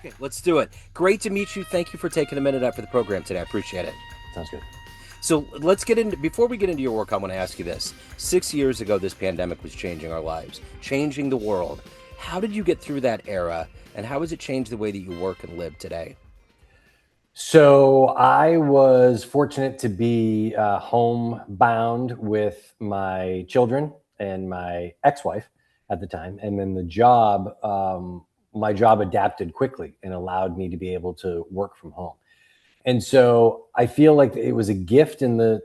Okay, let's do it. Great to meet you. Thank you for taking a minute out for the program today. I appreciate it. Sounds good. So let's get into, before we get into your work, I want to ask you this. 6 years ago, this pandemic was changing our lives, changing the world. How did you get through that era, and how has it changed the way that you work and live today? So I was fortunate to be homebound with my children and my ex-wife at the time, and then my job adapted quickly and allowed me to be able to work from home. And so I feel like it was a gift in the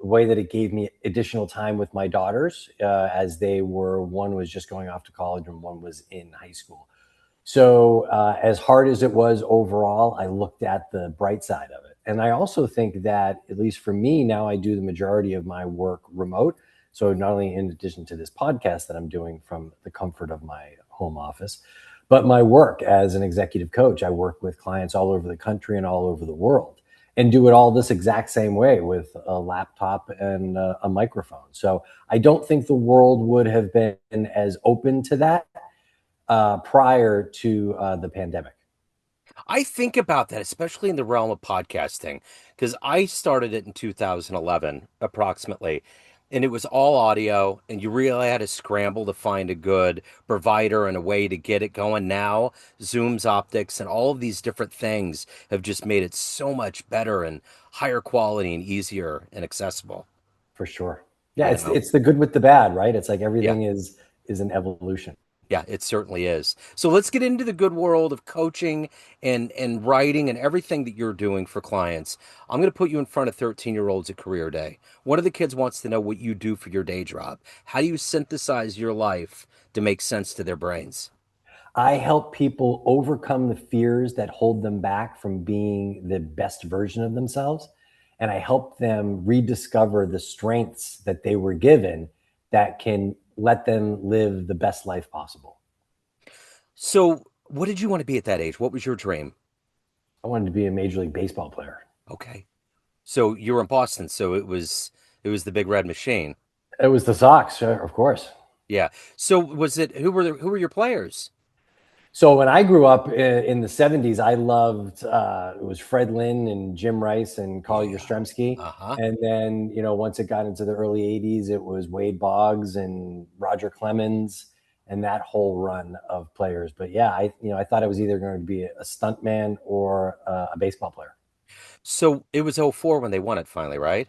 way that it gave me additional time with my daughters, as one was just going off to college and one was in high school. So, as hard as it was overall, I looked at the bright side of it. And I also think that, at least for me, now I do the majority of my work remote. So, not only in addition to this podcast that I'm doing from the comfort of my home office, but my work as an executive coach, I work with clients all over the country and all over the world and do it all this exact same way with a laptop and a microphone. So, I don't think the world would have been as open to that prior to the pandemic. I think about that, especially in the realm of podcasting, because I started it in 2011, approximately, and it was all audio, and you really had to scramble to find a good provider and a way to get it going. Now, Zoom's optics and all of these different things have just made it so much better and higher quality and easier and accessible. For sure. Yeah, You it's know? it's the good with the bad, right? It's like Yeah. everything is an evolution. Yeah, it certainly is. So let's get into the good world of coaching and writing and everything that you're doing for clients. I'm going to put you in front of 13-year-olds at career day. One of the kids wants to know what you do for your day job. How do you synthesize your life to make sense to their brains? I help people overcome the fears that hold them back from being the best version of themselves. And I help them rediscover the strengths that they were given that can let them live the best life possible. So, what did you want to be at that age? What was your dream? I wanted to be a Major League Baseball player. Okay. So, you're in Boston, so it was the Big Red Machine. It was the Sox, sure, of course. Yeah. So, was it who were your players? So when I grew up in the 70s, I loved it was Fred Lynn and Jim Rice and Carl Yeah. Yastrzemski. Uh-huh. And then, once it got into the early 80s, it was Wade Boggs and Roger Clemens and that whole run of players. But yeah, I thought I was either going to be a stuntman or a baseball player. So, it was '04 when they won it finally, right?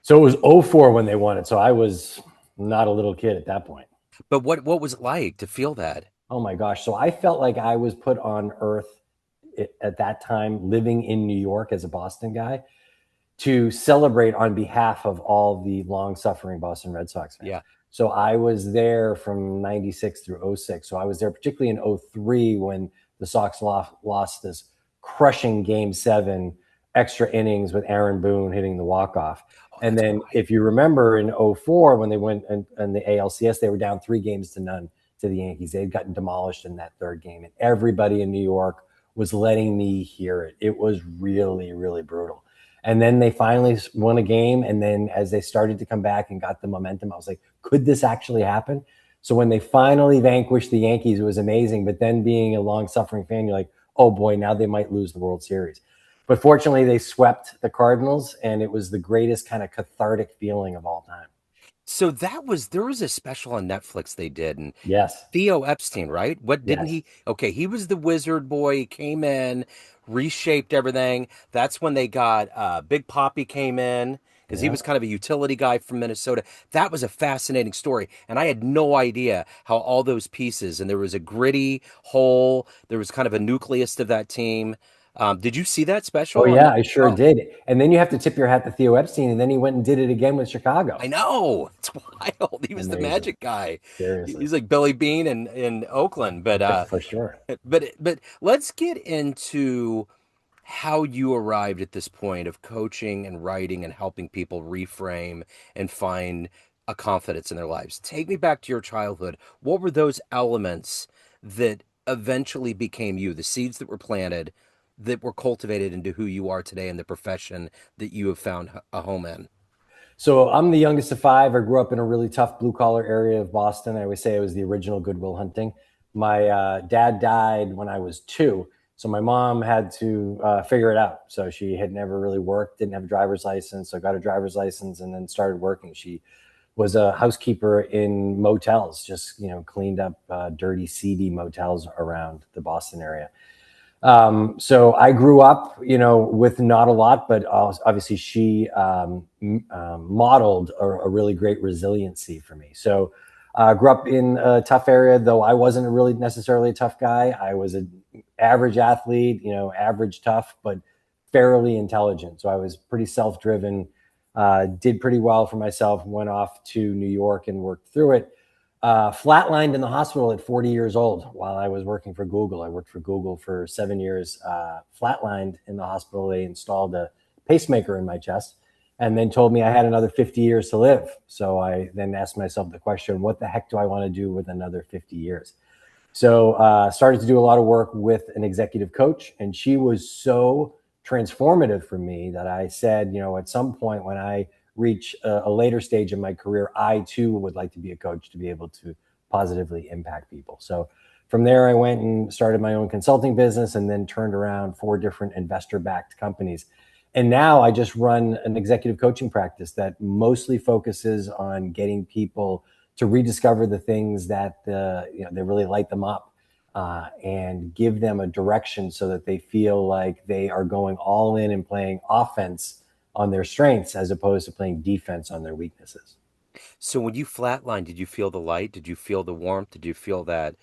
So it was '04 when they won it. So I was not a little kid at that point. But what was it like to feel that? Oh my gosh. So I felt like I was put on earth at that time, living in New York as a Boston guy, to celebrate on behalf of all the long suffering Boston Red Sox fans. Yeah. So I was there from 96 through '06. So I was there particularly in '03 when the Sox lost this crushing game 7 extra innings with Aaron Boone hitting the walk-off. Oh, And that's then right. if you remember in '04 when they went in the ALCS, they were down 3 games to none to the Yankees. They had gotten demolished in that third game. And everybody in New York was letting me hear it. It was really, really brutal. And then they finally won a game. And then as they started to come back and got the momentum, I was like, could this actually happen? So when they finally vanquished the Yankees, it was amazing. But then being a long suffering fan, you're like, oh boy, now they might lose the World Series. But fortunately, they swept the Cardinals, and it was the greatest kind of cathartic feeling of all time. So there was a special on Netflix they did, and Yes. Theo Epstein, right? What didn't Yes. he? Okay, he was the wizard boy. He came in, reshaped everything. That's when they got Big Poppy came in because he Yeah. was kind of a utility guy from Minnesota. That was a fascinating story, and I had no idea how all those pieces and there was a gritty whole. There was kind of a nucleus of that team. Did you see that Oh special on yeah, that? I sure Oh, did. And then you have to tip your hat to Theo Epstein, and then he went and did it again with I Chicago. know. It's wild. He was the Amazing. magic guy. Seriously. He's like Billy Bean in Oakland. But For sure. but let's get into how you arrived at this point of coaching and writing and helping people reframe and find a confidence in their lives. Take me back to your childhood. What were those elements that eventually became you, the seeds that were planted that were cultivated into who you are today and the profession that you have found a home in? So I'm the youngest of five. I grew up in a really tough blue collar area of Boston. I always say I was the original Goodwill Hunting. My dad died when I was 2, So my mom had to figure it out. So she had never really worked, didn't have a driver's license. So got a driver's license and then started working. She was a housekeeper in motels, just cleaned up dirty, seedy motels around the Boston area. So I grew up, with not a lot, but obviously she modeled a really great resiliency for me. So grew up in a tough area, though I wasn't really necessarily a tough guy. I was an average athlete, average tough, but fairly intelligent. So I was pretty self-driven, did pretty well for myself, went off to New York and worked through it. Flatlined in the hospital at 40 years old while I was working for Google. I worked for Google for 7 years. Flatlined in the hospital. They installed a pacemaker in my chest and then told me I had another 50 years to live. So I then asked myself the question, what the heck do I want to do with another 50 years? So started to do a lot of work with an executive coach, and she was so transformative for me that I said, at some point when I reach a later stage in my career, I too would like to be a coach to be able to positively impact people. So from there, I went and started my own consulting business and then turned around 4 different investor backed companies. And now I just run an executive coaching practice that mostly focuses on getting people to rediscover the things that they really light them up, and give them a direction so that they feel like they are going all in and playing offense on their strengths as opposed to playing defense on their weaknesses. So when you flatlined, did you feel the light? Did you feel the warmth? Did you feel that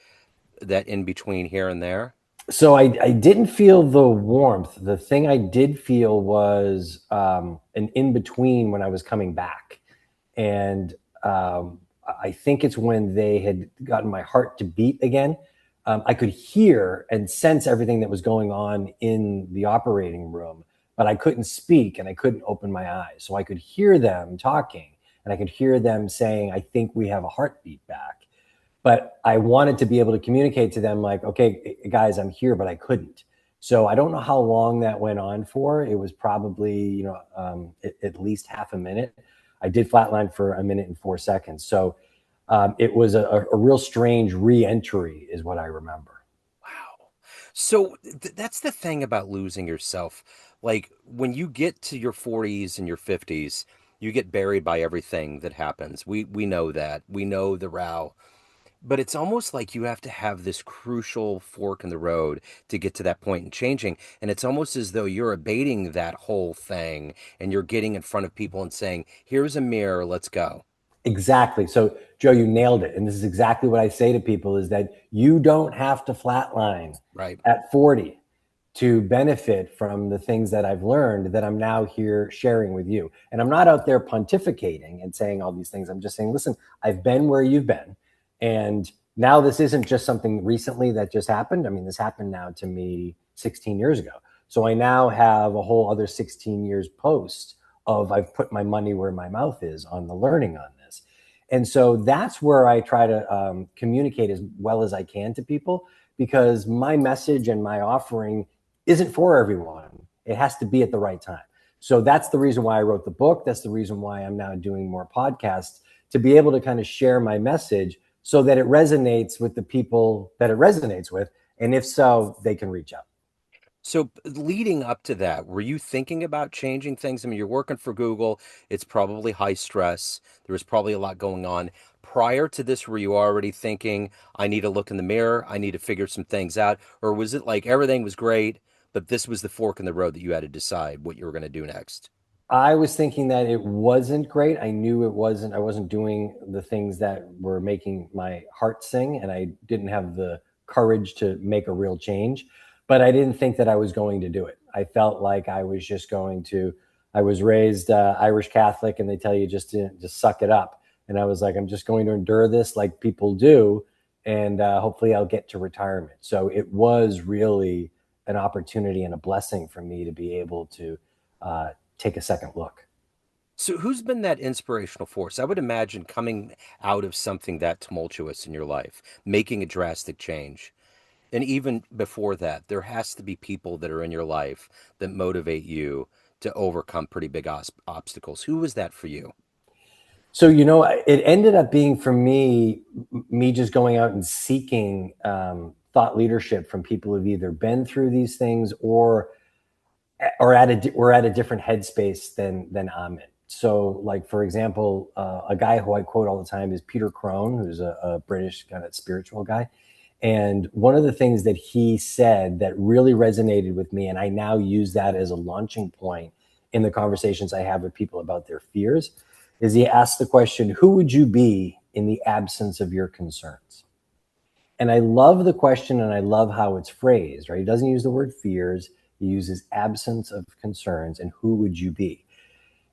in between here and there? So I didn't feel the warmth. The thing I did feel was an in between when I was coming back. And I think it's when they had gotten my heart to beat again. I could hear and sense everything that was going on in the operating room, but I couldn't speak and I couldn't open my eyes. So I could hear them talking and I could hear them saying, I think we have a heartbeat back. But I wanted to be able to communicate to them like, okay, guys, I'm here, but I couldn't. So I don't know how long that went on for. It was probably, at least half a minute. I did flatline for a minute and 4 seconds. So it was a real strange re-entry is what I remember. Wow. So that's the thing about losing yourself. Like when you get to your 40s and your 50s, you get buried by everything that happens. We know that. We know the row. But it's almost like you have to have this crucial fork in the road to get to that point in changing. And it's almost as though you're abating that whole thing and you're getting in front of people and saying, here's a mirror, let's go. Exactly. So, Joe, you nailed it. And this is exactly what I say to people is that you don't have to flatline Right. at 40 to benefit from the things that I've learned that I'm now here sharing with you. And I'm not out there pontificating and saying all these things. I'm just saying, listen, I've been where you've been. And now this isn't just something recently that just happened. I mean, this happened now to me 16 years ago. So I now have a whole other 16 years post of I've put my money where my mouth is on the learning on this. And so that's where I try to communicate as well as I can to people, because my message and my offering isn't for everyone. It has to be at the right time. So that's the reason why I wrote the book. That's the reason why I'm now doing more podcasts, to be able to kind of share my message so that it resonates with the people that it resonates with. And if so, they can reach out. So leading up to that, were you thinking about changing things? I mean, you're working for Google. It's probably high stress. There was probably a lot going on. Prior to this, were you already thinking, I need to look in the mirror, I need to figure some things out? Or was it like everything was great, but this was the fork in the road that you had to decide what you were going to do next? I was thinking that it wasn't great. I knew I wasn't doing the things that were making my heart sing, and I didn't have the courage to make a real change. But I didn't think that I was going to do it. I felt like I was just going to, I was raised Irish Catholic, and they tell you just to just suck it up. And I was like, I'm just going to endure this like people do, and hopefully I'll get to retirement. So it was really an opportunity and a blessing for me to be able to uh, take a second look. So who's been that inspirational force? I would imagine coming out of something that tumultuous in your life, making a drastic change. And even before that, there has to be people that are in your life that motivate you to overcome pretty big obstacles. Who was that for you? So, it ended up being for me, me just going out and seeking thought leadership from people who've either been through these things or at a different headspace than I'm in. So, like for example, a guy who I quote all the time is Peter Crone, who's a British kind of spiritual guy. And one of the things that he said that really resonated with me, and I now use that as a launching point in the conversations I have with people about their fears, is he asked the question, "Who would you be in the absence of your concerns?" And I love the question and I love how it's phrased, right? He doesn't use the word fears, he uses absence of concerns and who would you be?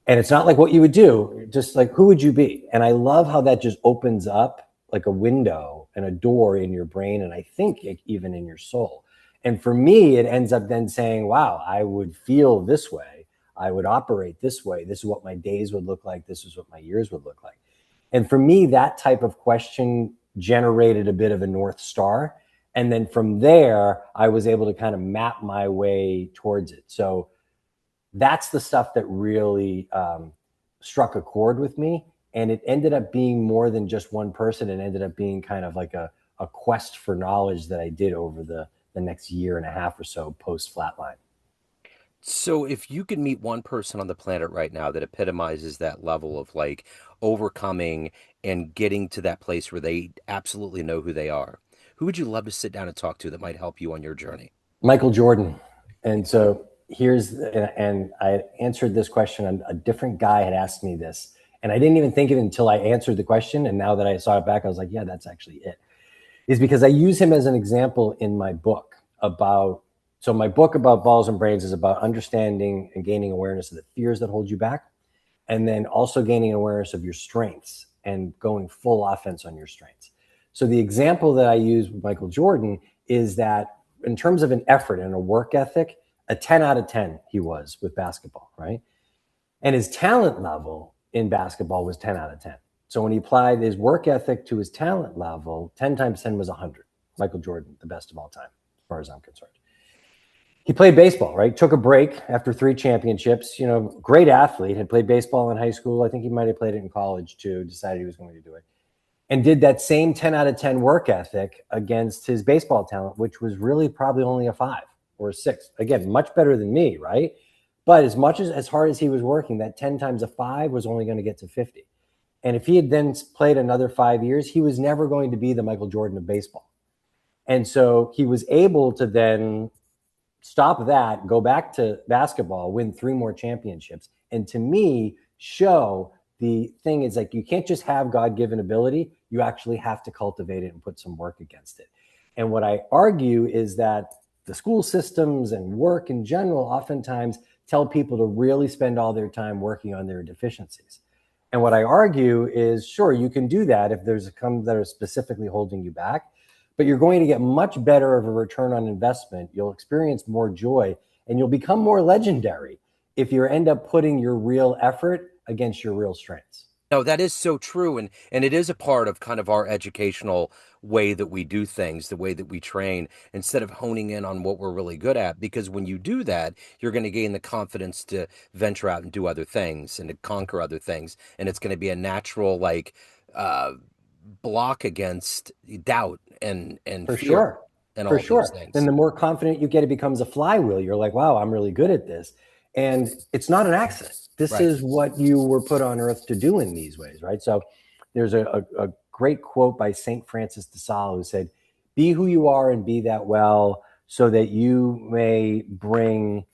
And it's not like what you would do, just like who would you be? And I love how that just opens up like a window and a door in your brain and I think even in your soul. And for me, it ends up then saying, wow, I would feel this way. I would operate this way. This is what my days would look like. This is what my years would look like. And for me, that type of question generated a bit of a North Star. And then from there, I was able to kind of map my way towards it. So that's the stuff that really struck a chord with me. And it ended up being more than just one person. It ended up being kind of like a quest for knowledge that I did over the next year and a half or so post Flatline. So if you could meet one person on the planet right now that epitomizes that level of like overcoming and getting to that place where they absolutely know who they are, who would you love to sit down and talk to that might help you on your journey? Michael Jordan. And so and I answered this question, and a different guy had asked me this. And I didn't even think of it until I answered the question. And now that I saw it back, I was like, yeah, that's actually it. Is because I use him as an example in my book about, so my book about balls and brains is about understanding and gaining awareness of the fears that hold you back, and then also gaining awareness of your strengths and going full offense on your strengths. So the example that I use with Michael Jordan is that in terms of an effort and a work ethic, a 10 out of 10 he was with basketball, right? And his talent level in basketball was 10 out of 10. So when he applied his work ethic to his talent level, 10 times 10 was 100. Michael Jordan, the best of all time, as far as I'm concerned. He played baseball, right? Took a break after 3 championships. Great athlete, had played baseball in high school. I think he might have played it in college too, decided he was going to do it. And did that same 10 out of 10 work ethic against his baseball talent, which was really probably only a 5 or a 6. Again, much better than me, right? But as hard as he was working, that 10 times a 5 was only going to get to 50. And if he had then played another 5 years, he was never going to be the Michael Jordan of baseball. And so he was able to then stop that, go back to basketball, win 3 more championships. And to me, show the thing is like you can't just have God given ability. You actually have to cultivate it and put some work against it. And what I argue is that the school systems and work in general oftentimes tell people to really spend all their time working on their deficiencies. And what I argue is, sure, you can do that if there's some that are specifically holding you back, but you're going to get much better of a return on investment. You'll experience more joy and you'll become more legendary if you end up putting your real effort against your real strengths. No, that is so true, and it is a part of kind of our educational way that we do things, the way that we train, instead of honing in on what we're really good at. Because when you do that, you're going to gain the confidence to venture out and do other things and to conquer other things, and it's going to be a natural like uh, block against doubt and For fear sure. and For all of those sure. Then things. the more confident you get, it becomes a flywheel. You're like, wow, I'm really good at this. And it's not an accident. This Right. is what you were put on earth to do in these ways, right? So there's a great quote by St. Francis de Sales who said, be who you are and be that well so that uh, you may bring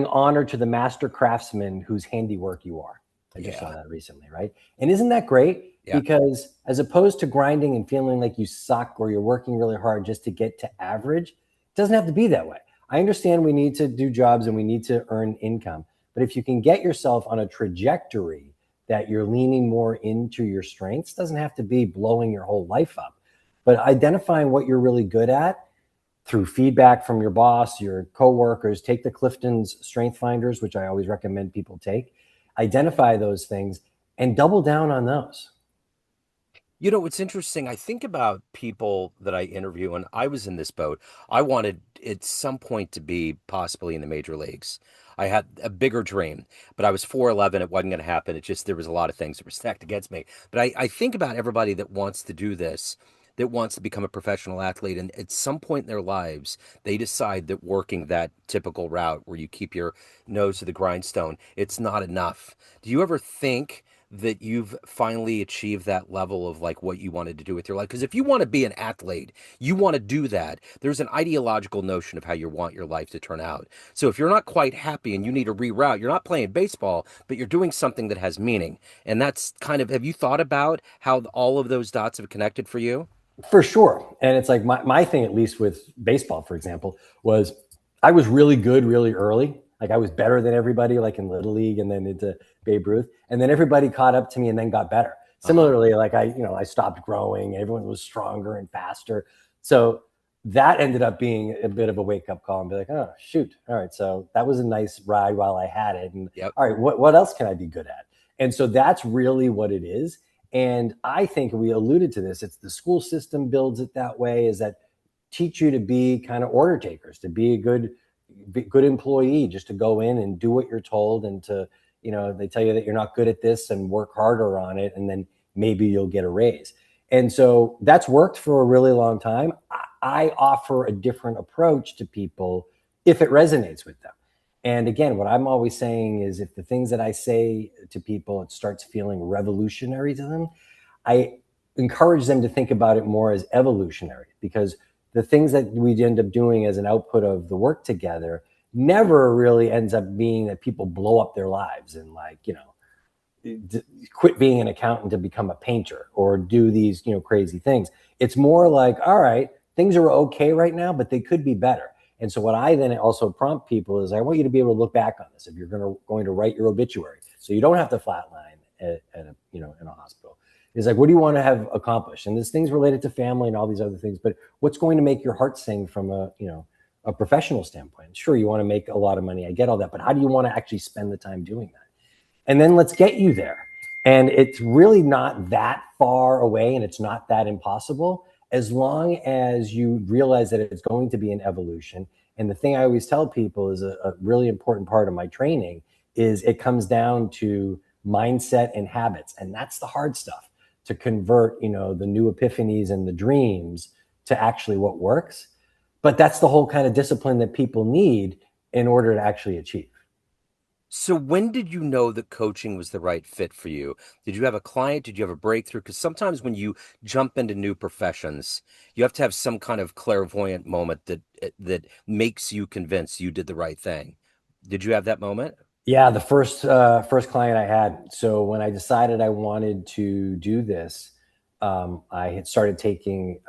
honor to the master craftsman whose handiwork you are. I just saw Yeah. that recently, right? And isn't that great? Yeah. Because as opposed to grinding and feeling like you suck or you're working really hard just to get to average, it doesn't have to be that way. I understand we need to do jobs and we need to earn income. But if you can get yourself on a trajectory that you're leaning more into your strengths, doesn't have to be blowing your whole life up, but identifying what you're really good at through feedback from your boss, your coworkers, take the Clifton's Strength Finders, which I always recommend people take, identify those things and double down on those. You know, it's interesting. I think about people that I interview, and I was in this boat. I wanted at some point to be possibly in the major leagues. I had a bigger dream, but I was 4'11. It wasn't going to happen. It just, there was a lot of things that were stacked against me. But I think about everybody that wants to do this. that wants to become a professional athlete, and at some point in their lives, they decide that working that typical route where you keep your nose to the grindstone, it's not enough. Do you ever think that you've finally achieved that level of like what you wanted to do with your life? Because if you want to be an athlete, you want to do that. There's an ideological notion of how you want your life to turn out. So if you're not quite happy and you need to reroute, you're not playing baseball, but you're doing something that has meaning. And that's kind of, have you thought about how all of those dots have connected for you? For sure. And it's like my thing, at least with baseball, for example, was I was really good really early. Like I was better than everybody, like in Little League and then into Babe Ruth. And then everybody caught up to me and then got better. Uh huh. Similarly, like I stopped growing. Everyone was stronger and faster. So that ended up being a bit of a wake up call and be like, oh, shoot. All right. So that was a nice ride while I had it. And Yep. all right, what else can I be good at? And so that's really what it is. And I think we alluded to this. It's the school system builds it that way, is that teach you to be kind of order takers, to be a good employee, just to go in and do what you're told, and to, they tell you that you're not good at this and work harder on it, and then maybe you'll get a raise. And so that's worked for a really long time. I offer a different approach to people if it resonates with them. And again, what I'm always saying is if the things that I say to people, it starts feeling revolutionary to them, I encourage them to think about it more as evolutionary, because the things that we end up doing as an output of the work together never really ends up being that people blow up their lives and, like, quit being an accountant to become a painter or do these, crazy things. It's more like, all right, things are okay right now, but they could be better. And so what I then also prompt people is, I want you to be able to look back on this if you're going to write your obituary, so you don't have to flatline at a, in a hospital. Is like, what do you want to have accomplished? And there's things related to family and all these other things, but what's going to make your heart sing from a professional standpoint? Sure, you want to make a lot of money. I get all that, but how do you want to actually spend the time doing that? And then let's get you there. And it's really not that far away, and it's not that impossible, as long as you realize that it's going to be an evolution. And the thing I always tell people is a really important part of my training is it comes down to mindset and habits. And that's the hard stuff, to convert, the new epiphanies and the dreams to actually what works. But that's the whole kind of discipline that people need in order to actually achieve. So when did you know that coaching was the right fit for you? Did you have a client? Did you have a breakthrough? Because sometimes when you jump into new professions, you have to have some kind of clairvoyant moment that makes you convinced you did the right thing. Did you have that moment? Yeah, the first client I had. So when I decided I wanted to do this, I had started taking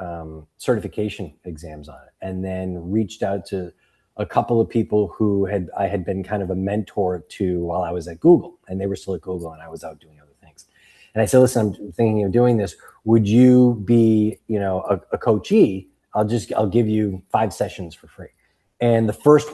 certification exams on it, and then reached out to a couple of people who I had been kind of a mentor to while I was at Google, and they were still at Google, and I was out doing other things. And I said, "Listen, I'm thinking of doing this. Would you be, a coachee? I'll give you 5 sessions for free." And the first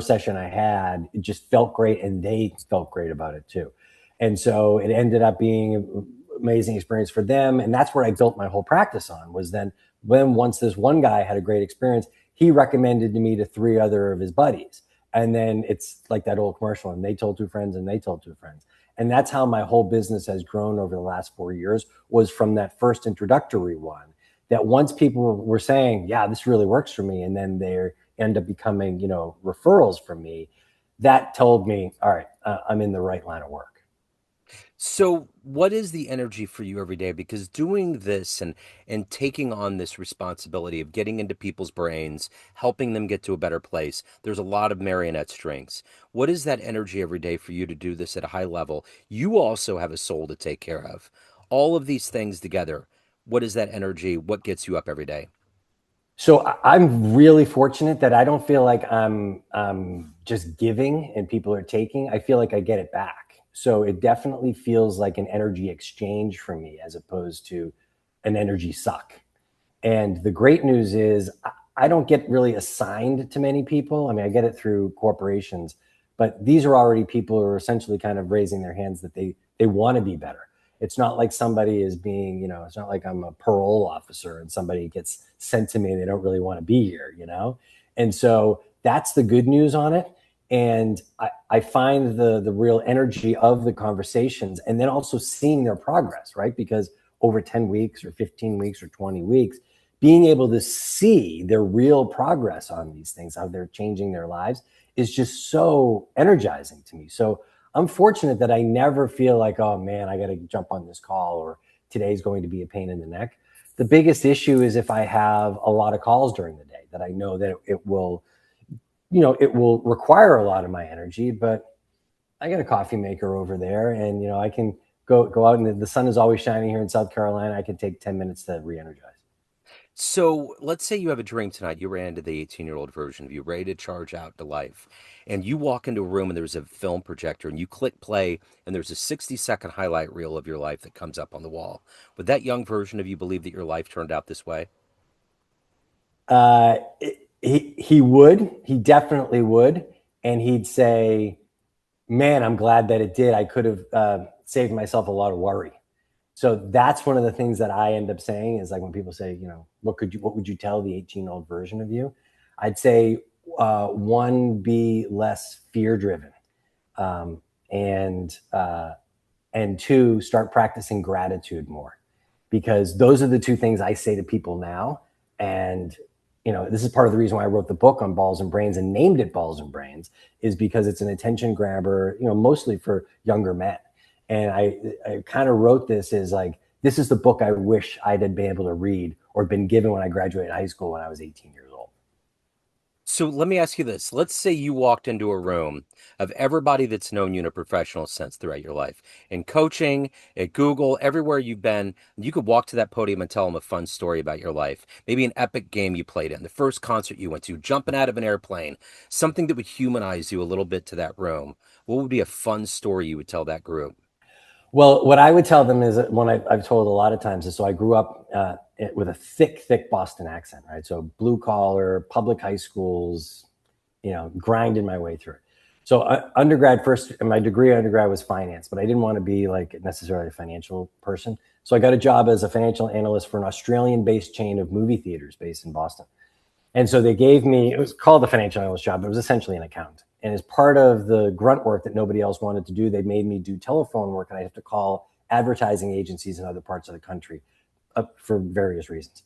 session I had, it just felt great, and they felt great about it too. And so it ended up being an amazing experience for them. And that's where I built my whole practice on, was then when once this one guy had a great experience, he recommended me to 3 other of his buddies. And then it's like that old commercial, and they told 2 friends and they told 2 friends. And that's how my whole business has grown over the last 4 years, was from that first introductory one, that once people were saying, yeah, this really works for me, and then they end up becoming, referrals from me, that told me, all right, I'm in the right line of work. So, what is the energy for you every day? Because doing this and taking on this responsibility of getting into people's brains, helping them get to a better place, there's a lot of marionette strings. What is that energy every day for you to do this at a high level? You also have a soul to take care of. All of these things together, what is that energy? What gets you up every day? So I'm really fortunate that I don't feel like I'm just giving and people are taking. I feel like I get it back. So it definitely feels like an energy exchange for me, as opposed to an energy suck. And the great news is I don't get really assigned to many people. I mean, I get it through corporations, but these are already people who are essentially kind of raising their hands that they want to be better. It's not like somebody is being, it's not like I'm a parole officer and somebody gets sent to me and they don't really want to be here. And so that's the good news on it. And I find the real energy of the conversations, and then also seeing their progress, right? Because over 10 weeks or 15 weeks or 20 weeks, being able to see their real progress on these things, how they're changing their lives, is just so energizing to me. So I'm fortunate that I never feel like, oh man, I got to jump on this call, or today's going to be a pain in the neck. The biggest issue is if I have a lot of calls during the day that I know that it will, it will require a lot of my energy, but I got a coffee maker over there, and I can go out, and the sun is always shining here in South Carolina. I can take 10 minutes to re-energize. So let's say you have a dream tonight. You ran into the 18-year-old version of you, ready to charge out to life. And you walk into a room and there's a film projector and you click play and there's a 60-second highlight reel of your life that comes up on the wall. Would that young version of you believe that your life turned out this way? Uh, he would. He definitely would, and he'd say, "Man, I'm glad that it did. I could have saved myself a lot of worry." So that's one of the things that I end up saying is, like, when people say, what would you tell the 18-year-old version of you? I'd say, one, be less fear driven, um, and and two, start practicing gratitude more, because those are the two things I say to people now. And this is part of the reason why I wrote the book on balls and brains and named it Balls and Brains, is because it's an attention grabber, mostly for younger men. And I kind of wrote this as like, this is the book I wish I'd been able to read or been given when I graduated high school when I was 18 years old. So let me ask you this. Let's say you walked into a room of everybody that's known you in a professional sense throughout your life, in coaching, at Google, everywhere you've been. You could walk to that podium and tell them a fun story about your life. Maybe an epic game you played in, the first concert you went to, jumping out of an airplane, something that would humanize you a little bit to that room. What would be a fun story you would tell that group? Well, what I would tell them is that I've told a lot of times is, so I grew up with a thick, thick Boston accent, right? So blue collar, public high schools, grinding my way through it. So undergrad first, and my degree undergrad was finance, but I didn't want to be like necessarily a financial person. So I got a job as a financial analyst for an Australian-based chain of movie theaters based in Boston. And so they gave me, it was called the financial analyst job, but it was essentially an accountant. And as part of the grunt work that nobody else wanted to do, they made me do telephone work, and I have to call advertising agencies in other parts of the country for various reasons.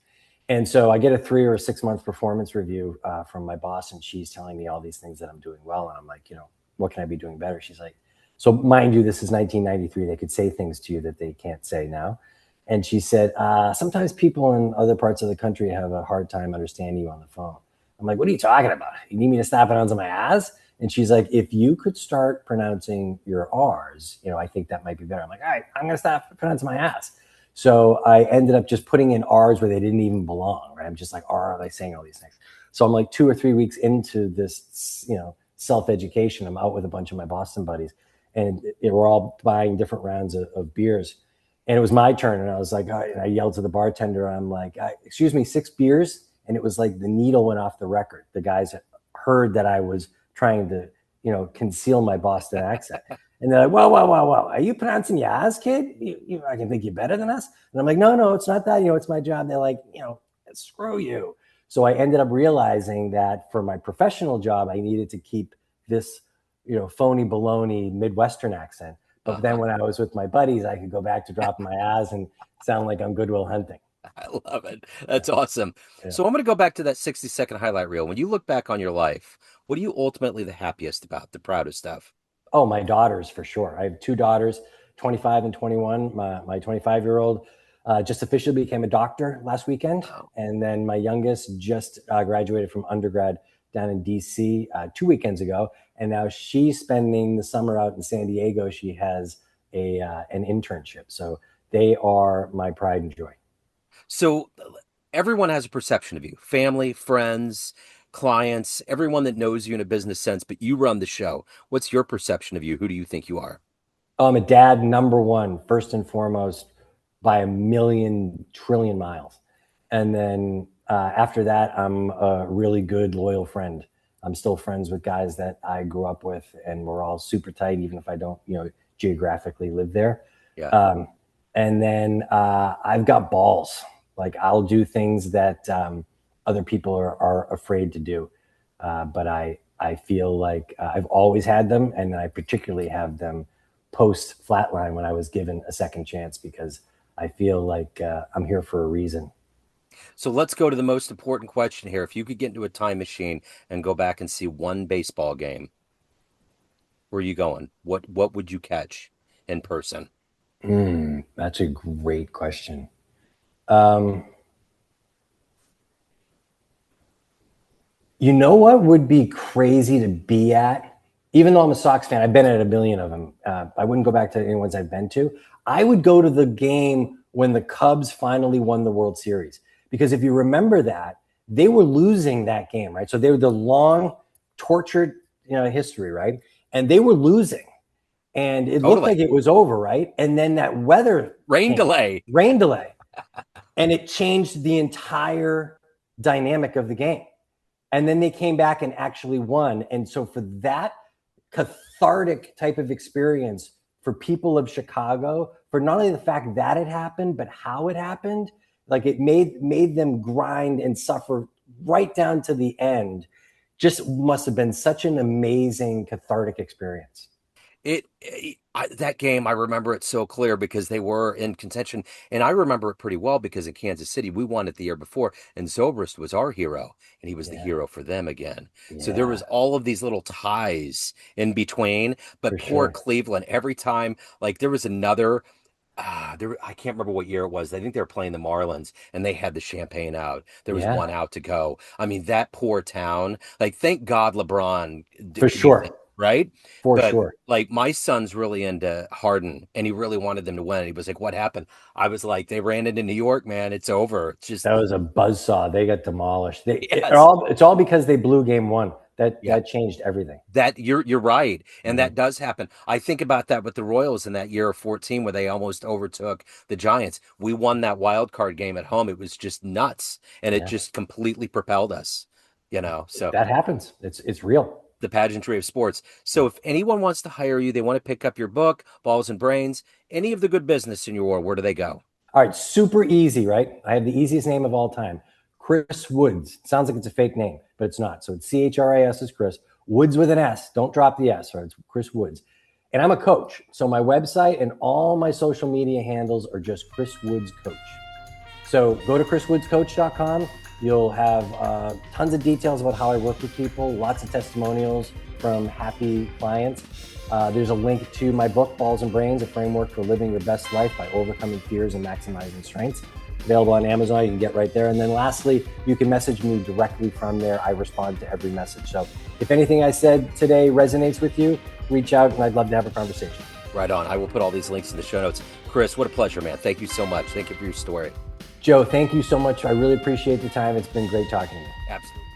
And so I get a 3 or 6 month performance review from my boss, and she's telling me all these things that I'm doing well. And I'm like, what can I be doing better? She's like, so mind you, this is 1993. They could say things to you that they can't say now. And she said, sometimes people in other parts of the country have a hard time understanding you on the phone. I'm like, what are you talking about? You need me to stop pronouncing my ass? And she's like, if you could start pronouncing your R's, I think that might be better. I'm like, all right, I'm going to stop pronouncing my ass. So I ended up just putting in R's where they didn't even belong, right? I'm just like, R, like saying all these things. So I'm like 2 or 3 weeks into this, self-education. I'm out with a bunch of my Boston buddies, and we're all buying different rounds of beers. And it was my turn. And I was like, and I yelled to the bartender, I'm like, excuse me, 6 beers. And it was like the needle went off the record. The guys heard that I was trying to, conceal my Boston accent. And they're like, whoa, whoa, whoa, whoa. Are you pronouncing Yaz, kid? I can think you're better than us. And I'm like, no, no, it's not that. It's my job. They're like, screw you. So I ended up realizing that for my professional job, I needed to keep this, phony baloney Midwestern accent. But then Uh-huh. when I was with my buddies, I could go back to dropping my ass and sound like I'm Goodwill Hunting. I love it. Yeah, That's awesome. yeah. So I'm going to go back to that 60-second highlight reel. When you look back on your life, what are you ultimately the happiest about, the proudest of? Oh, my daughters for sure. I have two daughters, 25 and 21. My 25-year-old just officially became a doctor last weekend. Oh. And then my youngest just graduated from undergrad down in DC 2 weekends ago. And now she's spending the summer out in San Diego. She has an internship. So they are my pride and joy. So everyone has a perception of you, family, friends, clients, everyone that knows you in a business sense, but you run the show. What's your perception of you? Who do you think you are? I'm a dad, number one, first and foremost, by a million trillion miles. And then after that, I'm a really good, loyal friend. I'm still friends with guys that I grew up with, and we're all super tight, even if I don't, geographically live there. Yeah. Um, and then I've got balls. Like, I'll do things that other people are afraid to do. But I feel like I've always had them, and I particularly have them post flatline when I was given a second chance, because I feel like I'm here for a reason. So let's go to the most important question here. If you could get into a time machine and go back and see one baseball game, where are you going? What would you catch in person? That's a great question. Um, You know what would be crazy to be at? Even though I'm a Sox fan, I've been at a million of them. I wouldn't go back to any ones I've been to. I would go to the game when the Cubs finally won the World Series. Because if you remember that, they were losing that game, right? So they were the long, tortured, history, right? And they were losing. And it looked like Totally. it was over, right? And then that weather Rain came, delay. rain delay, and it changed the entire dynamic of the game. And then they came back and actually won. And so for that cathartic type of experience for people of Chicago, for not only the fact that it happened, but how it happened, like it made them grind and suffer right down to the end. Just must have been such an amazing cathartic experience. That game, I remember it so clear because they were in contention, and I remember it pretty well because in Kansas City we won it the year before, and Zobrist was our hero, and he was the Yeah, hero for them again. So there yeah, was all of these little ties in between, for but poor sure. Cleveland every time. Like there was another. I can't remember what year it was. I think they were playing the Marlins and they had the champagne out. There was one Yeah, out to go. I mean, that poor town. Like, thank God LeBron for came in, sure. right? For But sure. like, my son's really into Harden and he really wanted them to win. He was like, "What happened?" I was like, "They ran into New York, man. It's over." It's just, That was a buzzsaw. They got demolished. yes, It's all because they blew game one. yeah. That changed everything. That you're right, and that Mhm. does happen. I think about that with the Royals in that year of 14 where they almost overtook the Giants. We won that wild card game at home. It was just nuts, and it Yeah, just completely propelled us, So that happens. It's real. the pageantry of sports. So Yeah. if anyone wants to hire you, they want to pick up your book, Balls and Brains, any of the good business in your world, where do they go? All right, super easy, right? I have the easiest name of all time, Chris Woods. It sounds like it's a fake name, but it's not. So it's CHRIS is Chris Woods with an S. Don't drop the S. Right? It's Chris Woods, and I'm a coach. So my website and all my social media handles are just Chris Woods Coach. So go to chriswoodscoach.com. You'll have tons of details about how I work with people, lots of testimonials from happy clients. There's a link to my book, Balls and Brains, a framework for living your best life by overcoming fears and maximizing strengths. Available on Amazon. You can get right there. And then lastly, you can message me directly from there. I respond to every message. So if anything I said today resonates with you, reach out and I'd love to have a conversation. Right on. I will put all these links in the show notes. Chris, what a pleasure, man. Thank you so much. Thank you for your story. Joe, thank you so much. I really appreciate the time. It's been great talking to you. Absolutely.